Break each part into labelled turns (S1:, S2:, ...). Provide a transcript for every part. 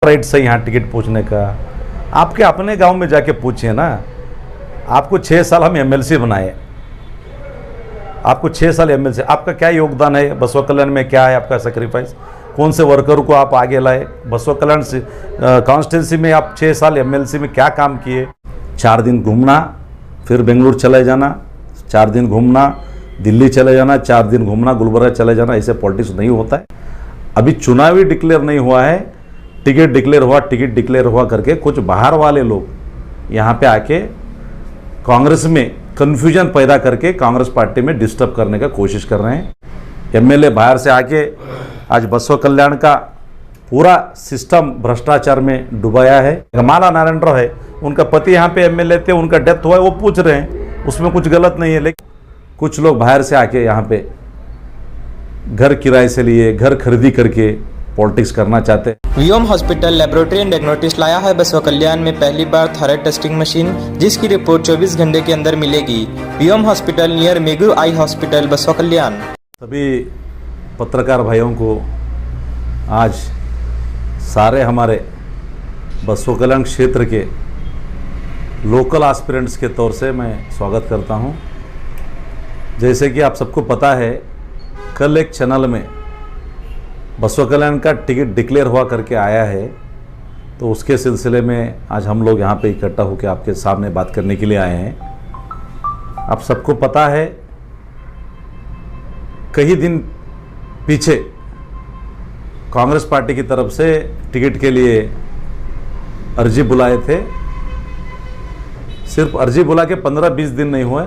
S1: Rights है यहाँ ticket पूछने का? आपके अपने गांव में जाके पूछिए ना। आपको 6 साल हम एमएलसी बनाए, आपको 6 साल एमएलसी, आपका क्या योगदान है बसवा कल्याण में? क्या है आपका सेक्रीफाइस? कौन से वर्कर को आप आगे लाए? बसवा कल्याण कॉन्स्टिट्यूंसी में आप 6 साल एमएलसी में क्या काम किए? 4 दिन घूमना, फिर बेंगलुरु चले जाना, 4 दिन घूमना, दिल्ली चले जाना, 4 दिन घूमना, गुलबर्गा चले जाना, ऐसे पॉलिटिक्स नहीं होता है। अभी चुनावी डिक्लेयर नहीं हुआ है, टिकट डिक्लेयर हुआ करके कुछ बाहर वाले लोग यहाँ पे आके कांग्रेस में कन्फ्यूजन पैदा करके कांग्रेस पार्टी में डिस्टर्ब करने का कोशिश कर रहे हैं। एमएलए बाहर से आके आज बसवा कल्याण का पूरा सिस्टम भ्रष्टाचार में डुबाया है। माला नारायण राव है, उनका पति यहाँ पे एमएलए थे, उनका डेथ हुआ है, वो पूछ रहे हैं, उसमें कुछ गलत नहीं है। लेकिन कुछ लोग बाहर से आके यहाँ पे घर किराए से लिए, घर खरीदी करके पॉलिटिक्स करना चाहते हैं।
S2: वियम हॉस्पिटल लेबोरेटरी एंड डायग्नोस्टिक्स लाया है बसवा कल्याण में पहली बार थायराइड टेस्टिंग मशीन, जिसकी रिपोर्ट 24 घंटे के अंदर मिलेगी। वियम hospital near Megu eye hospital बसवा कल्याण।
S1: सभी पत्रकार भाइयों को आज सारे हमारे बसवा कल्याण क्षेत्र के लोकल एस्पिरेंट्स के तौर से मैं स्वागत करता हूं। जैसे कि आप सबको पता है, कल एक चैनल में बसवा कल्याण का टिकट डिक्लेयर हुआ करके आया है, तो उसके सिलसिले में आज हम लोग यहाँ पे इकट्ठा होकर आपके सामने बात करने के लिए आए हैं। आप सबको पता है, कई दिन पीछे कांग्रेस पार्टी की तरफ से टिकट के लिए अर्जी बुलाए थे। सिर्फ अर्जी बुला के 15-20 दिन नहीं हुए,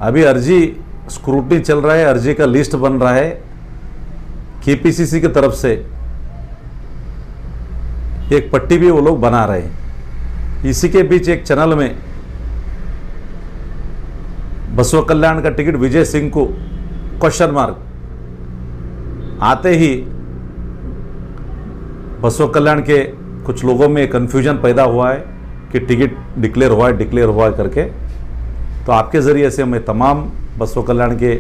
S1: अभी अर्जी स्क्रूटनी चल रहा है, अर्जी का लिस्ट बन रहा है। केपीसीसी की तरफ से एक पट्टी भी वो लोग बना रहे हैं। इसी के बीच एक चैनल में बसवा कल्याण का टिकट विजय सिंह को क्वेश्चन मार्क आते ही बसवा कल्याण के कुछ लोगों में कन्फ्यूजन पैदा हुआ है कि टिकट डिक्लेयर हुआ है करके। तो आपके ज़रिए से मैं तमाम बसवा कल्याण के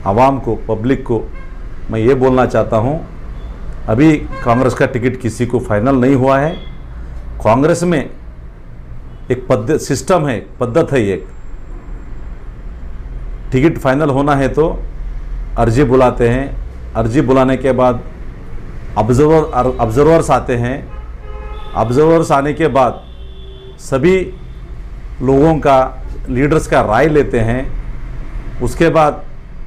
S1: आवाम को, पब्लिक को मैं ये बोलना चाहता हूँ, अभी कांग्रेस का टिकट किसी को फाइनल नहीं हुआ है। कांग्रेस में एक सिस्टम है, पद्धत है, एक टिकट फाइनल होना है तो अर्जी बुलाते हैं, अर्जी बुलाने के बाद ऑब्जर्वर्स आते हैं, ऑब्जर्वर्स आने के बाद सभी लोगों का, लीडर्स का राय लेते हैं। उसके बाद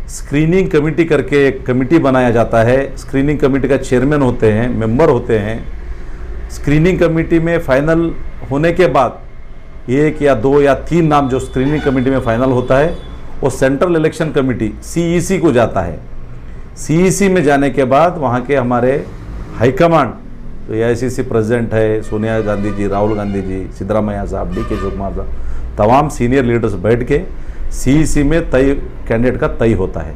S1: स्क्रीनिंग कमेटी करके एक कमेटी बनाया जाता है। स्क्रीनिंग कमेटी का चेयरमैन होते हैं, मेंबर होते हैं। स्क्रीनिंग कमेटी में फाइनल होने के बाद 1 या 2 या 3 नाम जो स्क्रीनिंग कमेटी में फाइनल होता है, वो सेंट्रल इलेक्शन कमेटी CEC को जाता है। CEC में जाने के बाद वहाँ के हमारे हाईकमांड, तो AICC प्रेसिडेंट है सोनिया गांधी जी, राहुल गांधी जी, सिद्धरामैया साहब, DK शिवकुमार साहब, तमाम सीनियर लीडर्स बैठ के CEC में तय कैंडिडेट का तय होता है।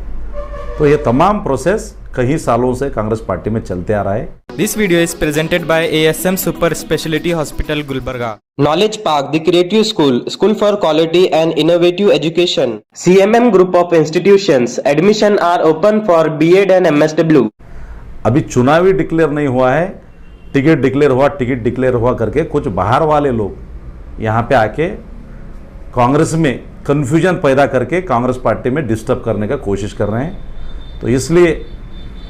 S1: तो ये तमाम प्रोसेस कई सालों से कांग्रेस पार्टी में चलते आ रहा है।
S2: This video is presented by ASM Super Speciality Hospital Gulbarga. Knowledge Park, the Creative School, School for Quality and Innovative Education. CMM Group of Institutions. Admission are open for B.Ed and MSW.
S1: अभी चुनावी declare नहीं हुआ है, ticket declare हुआ करके कुछ बाहर वाले लोग यहाँ पे आके कांग्रेस में कन्फ्यूजन पैदा करके कांग्रेस पार्टी में डिस्टर्ब करने का कोशिश कर रहे हैं। तो इसलिए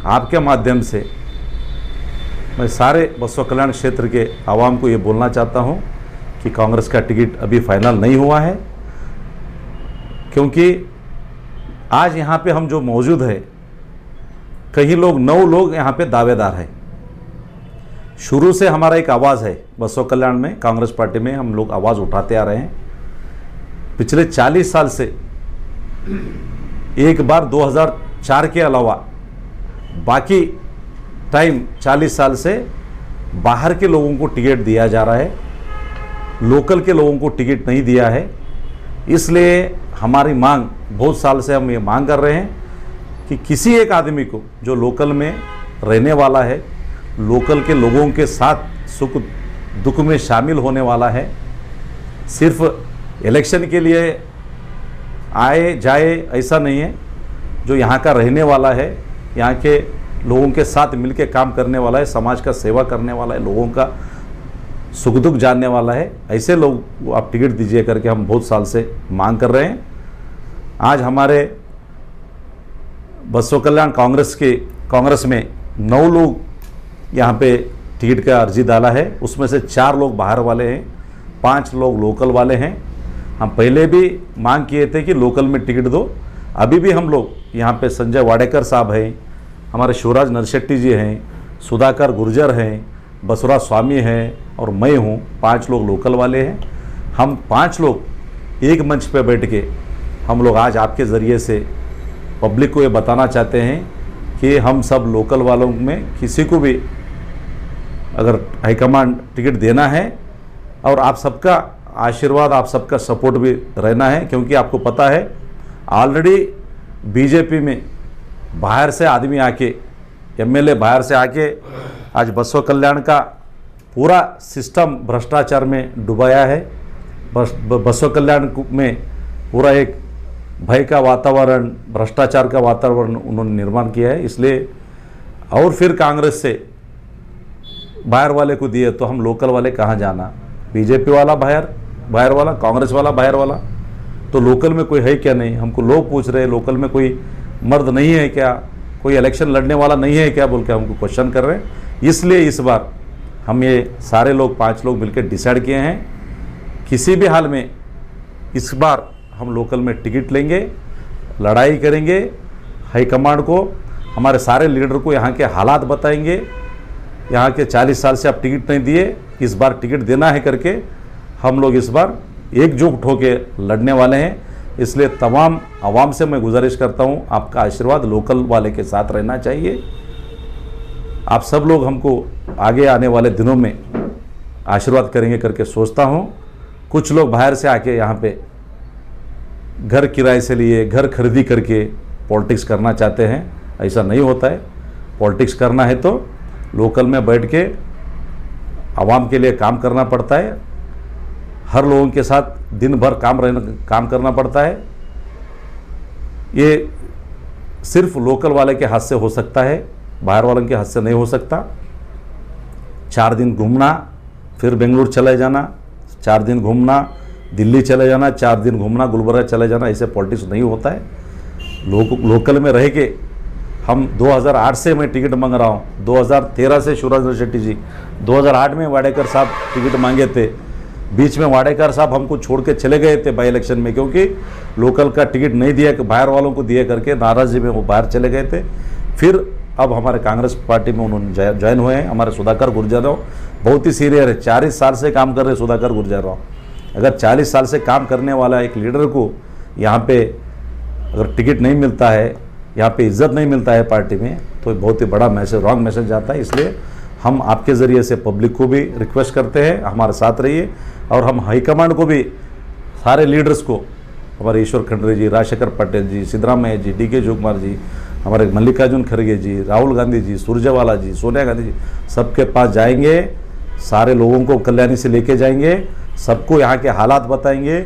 S1: आपके माध्यम से मैं सारे बसवा कल्याण क्षेत्र के आवाम को ये बोलना चाहता हूँ कि कांग्रेस का टिकट अभी फाइनल नहीं हुआ है, क्योंकि आज यहाँ पे हम जो मौजूद है, कई लोग 9 लोग यहाँ पे दावेदार हैं। शुरू से हमारा एक आवाज़ है बसवा कल्याण में, कांग्रेस पार्टी में हम लोग आवाज़ उठाते आ रहे हैं। पिछले 40 साल से एक बार 2004 के अलावा बाकी टाइम 40 साल से बाहर के लोगों को टिकट दिया जा रहा है, लोकल के लोगों को टिकट नहीं दिया है। इसलिए हमारी मांग, बहुत साल से हम ये मांग कर रहे हैं कि किसी एक आदमी को जो लोकल में रहने वाला है, लोकल के लोगों के साथ सुख दुख में शामिल होने वाला है, सिर्फ इलेक्शन के लिए आए जाए ऐसा नहीं है, जो यहाँ का रहने वाला है, यहाँ के लोगों के साथ मिलके काम करने वाला है, समाज का सेवा करने वाला है, लोगों का सुख दुख जानने वाला है। ऐसे लोग आप टिकट दीजिए करके हम बहुत साल से मांग कर रहे हैं। आज हमारे बसव कल्याण कांग्रेस में 9 लोग यहाँ पे टिकट का अर्जी डाला है, उसमें से 4 लोग बाहर वाले हैं, 5 लोग लोकल वाले हैं। हम पहले भी मांग किए थे कि लोकल में टिकट दो। अभी भी हम लोग यहाँ पे संजय वाडेकर साहब हैं, हमारे शिवराज नरशेट्टी जी हैं, सुधाकर गुर्जर हैं, बसवराज स्वामी हैं और मैं हूँ, 5 लोग लोकल वाले हैं। हम 5 लोग एक मंच पे बैठ के हम लोग आज आपके ज़रिए से पब्लिक को ये बताना चाहते हैं कि हम सब लोकल वालों में किसी को भी अगर हाईकमांड टिकट देना है और आप सबका आशीर्वाद, आप सबका सपोर्ट भी रहना है, क्योंकि आपको पता है ऑलरेडी बीजेपी में बाहर से आदमी आके, एमएलए बाहर से आके आज बसव कल्याण का पूरा सिस्टम भ्रष्टाचार में डुबाया है। बसव कल्याण में पूरा एक भय का वातावरण, भ्रष्टाचार का वातावरण उन्होंने निर्माण किया है। इसलिए और फिर कांग्रेस से बाहर वाले को दिए तो हम लोकल वाले कहाँ जाना? बीजेपी वाला बाहर वाला, कांग्रेस वाला बाहर वाला, तो लोकल में कोई है क्या? नहीं। हमको लोग पूछ रहे हैं लोकल में कोई मर्द नहीं है क्या, कोई इलेक्शन लड़ने वाला नहीं है क्या बोल के हमको क्वेश्चन कर रहे हैं। इसलिए इस बार हम ये सारे लोग 5 लोग मिलकर डिसाइड किए हैं, किसी भी हाल में इस बार हम लोकल में टिकट लेंगे, लड़ाई करेंगे। हाईकमांड को, हमारे सारे लीडर को यहाँ के हालात बताएंगे, यहाँ के 40 साल से आप टिकट नहीं दिए, इस बार टिकट देना है करके हम लोग इस बार एकजुट होके लड़ने वाले हैं। इसलिए तमाम आवाम से मैं गुजारिश करता हूँ, आपका आशीर्वाद लोकल वाले के साथ रहना चाहिए। आप सब लोग हमको आगे आने वाले दिनों में आशीर्वाद करेंगे करके सोचता हूँ। कुछ लोग बाहर से आके यहाँ पे घर किराए से लिए, घर खरीदी करके पॉलिटिक्स करना चाहते हैं। ऐसा नहीं होता है। पॉलिटिक्स करना है तो लोकल में बैठ के आवाम के लिए काम करना पड़ता है। हर लोगों के साथ दिन भर काम करना पड़ता है। ये सिर्फ लोकल वाले के हाथ से हो सकता है, बाहर वालों के हाथ से नहीं हो सकता। 4 दिन घूमना, फिर बेंगलुरु चले जाना, 4 दिन घूमना, दिल्ली चले जाना, 4 दिन घूमना, गुलबर्गा चले जाना, ऐसे पॉलिटिक्स नहीं होता है। लोकल में रह के हम 2008 से मैं टिकट मांग रहा हूँ। 2013 से शिवराज नरशेट्टी जी, 2008 में वाडेकर साहब टिकट मांगे थे। बीच में वाडेकर साहब हमको छोड़ के चले गए थे बाई इलेक्शन में, क्योंकि लोकल का टिकट नहीं दिया, बाहर वालों को दिए करके नाराज़गी में वो बाहर चले गए थे। फिर अब हमारे कांग्रेस पार्टी में उन्होंने ज्वाइन हुए हैं। हमारे सुधाकर गुर्जर राव बहुत ही सीनियर है, 40 साल से काम कर रहे सुधाकर गुर्जर राव। अगर 40 साल से काम करने वाला एक लीडर को यहाँ पे अगर टिकट नहीं मिलता है, यहाँ पे इज्जत नहीं मिलता है पार्टी में, तो बहुत ही बड़ा मैसेज, रॉन्ग मैसेज जाता है। इसलिए हम आपके ज़रिए से पब्लिक को भी रिक्वेस्ट करते हैं, हमारे साथ रहिए। और हम हाईकमांड को भी, सारे लीडर्स को, हमारे ईश्वर खंडरे जी, राजशेखर पटेल जी, सिद्धरामैया जी, DK शिवकुमार जी, हमारे मल्लिकार्जुन खड़गे जी, राहुल गांधी जी, सुरजेवाला जी, सोनिया गांधी जी, सबके पास जाएंगे। सारे लोगों को कल्याणी से लेके जाएंगे, सबको यहाँ के हालात बताएंगे,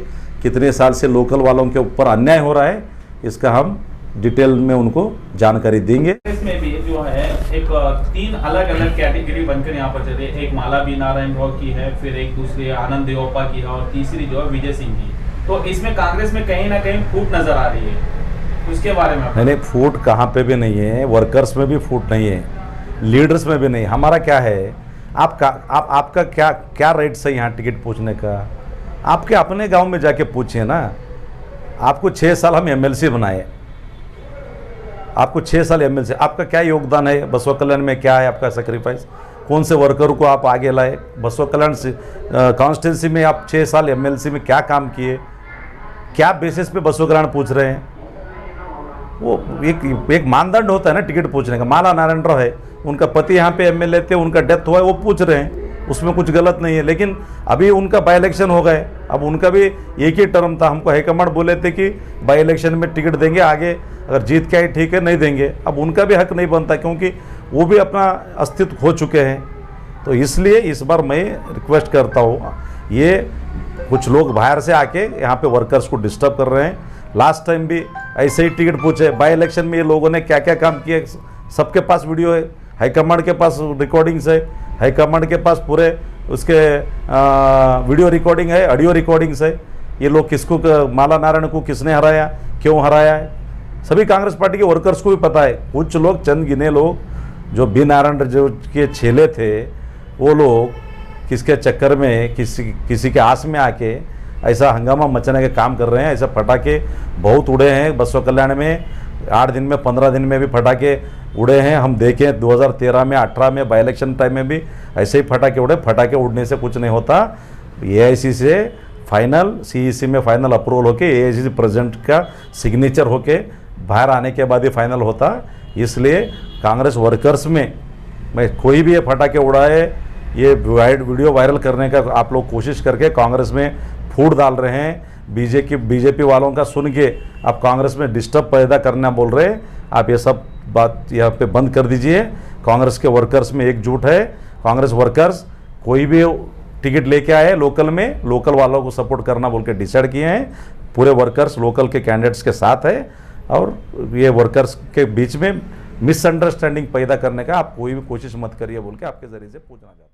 S1: कितने साल से लोकल वालों के ऊपर अन्याय हो रहा है, इसका हम डिटेल में उनको जानकारी देंगे।
S3: इसमें भी जो है एक 3 अलग अलग कैटेगरी बनकर यहाँ पर चल रही है। एक माला बी नारायण राव की है, फिर एक दूसरी आनंद देओपा की है और तीसरी जो है विजय सिंह की। तो इसमें कांग्रेस में कहीं ना कहीं फूट नजर आ रही है, उसके बारे में
S1: नहीं, फूट कहाँ पे भी नहीं है। वर्कर्स में भी फूट नहीं है, लीडर्स में भी नहीं। हमारा क्या है, आपका क्या राइट्स है यहाँ टिकट पूछने का? आपके अपने गांव में जाके पूछिए ना। आपको 6 साल हम MLC बनाए, आपको 6 साल MLC, आपका क्या योगदान है बसव कल्याण में? क्या है आपका सेक्रीफाइस? कौन से वर्कर को आप आगे लाए? बसव कल्याण कॉन्स्टिट्यूंसी में आप 6 साल MLC में क्या काम किए? क्या बेसिस पे बसव कल्याण पूछ रहे हैं? वो एक मानदंड होता है ना टिकट पूछने का। माला नारायण राव है, उनका पति यहाँ पे MLA थे, उनका डेथ हुआ है, वो पूछ रहे हैं, उसमें कुछ गलत नहीं है। लेकिन अभी उनका बाई इलेक्शन हो गए, अब उनका भी एक ही टर्म था। हमको हाईकमांड बोले थे कि बाई इलेक्शन में टिकट देंगे, आगे अगर जीत के आए ठीक है, नहीं देंगे। अब उनका भी हक नहीं बनता, क्योंकि वो भी अपना अस्तित्व खो चुके हैं। तो इसलिए इस बार मैं रिक्वेस्ट करता हूँ, ये कुछ लोग बाहर से आके यहाँ पे वर्कर्स को डिस्टर्ब कर रहे हैं। लास्ट टाइम भी ऐसे ही टिकट पूछे, बाई इलेक्शन में ये लोगों ने क्या क्या काम किए सबके पास वीडियो है, हाईकमांड के पास रिकॉर्डिंग्स है, हाईकमांड के पास पूरे उसके वीडियो रिकॉर्डिंग है, ऑडियो रिकॉर्डिंग्स है। ये लोग किसको, माला नारायण को किसने हराया, क्यों हराया है, सभी कांग्रेस पार्टी के वर्कर्स को भी पता है। कुछ लोग, चंद गिने लोग जो बी नारायण जो के छेले थे, वो लोग किसके चक्कर में, किसी के आस में आके ऐसा हंगामा मचाने का काम कर रहे हैं। ऐसा फटाके बहुत उड़े हैं बसवा कल्याण में, 8 दिन में 15 दिन में भी फटाके उड़े हैं। हम देखें 2013 में 18 में बाई इलेक्शन टाइम में भी ऐसे ही फटाके उड़े। फटाके उड़ने से कुछ नहीं होता। एआईसी से फाइनल, सीईसी में फाइनल अप्रूवल होके एआईसी प्रेसिडेंट का सिग्नेचर होके बाहर आने के बाद ही फाइनल होता। इसलिए कांग्रेस वर्कर्स में मैं कोई भी ये फटाके उड़ाए, ये वीडियो वायरल करने का आप लोग कोशिश करके कांग्रेस में फूट डाल रहे हैं। बीजेपी वालों का सुन के आप कांग्रेस में डिस्टर्ब पैदा करना बोल रहे हैं। आप ये सब बात यहाँ पे बंद कर दीजिए। कांग्रेस के वर्कर्स में एकजुट है। कांग्रेस वर्कर्स कोई भी टिकट लेके आए लोकल में, लोकल वालों को सपोर्ट करना बोल के डिसाइड किए हैं। पूरे वर्कर्स लोकल के कैंडिडेट्स के साथ है और ये वर्कर्स के बीच में मिसअंडरस्टैंडिंग पैदा करने का आप कोई भी कोशिश मत करिए बोल के आपके जरिए से पूछना चाहता हूँ।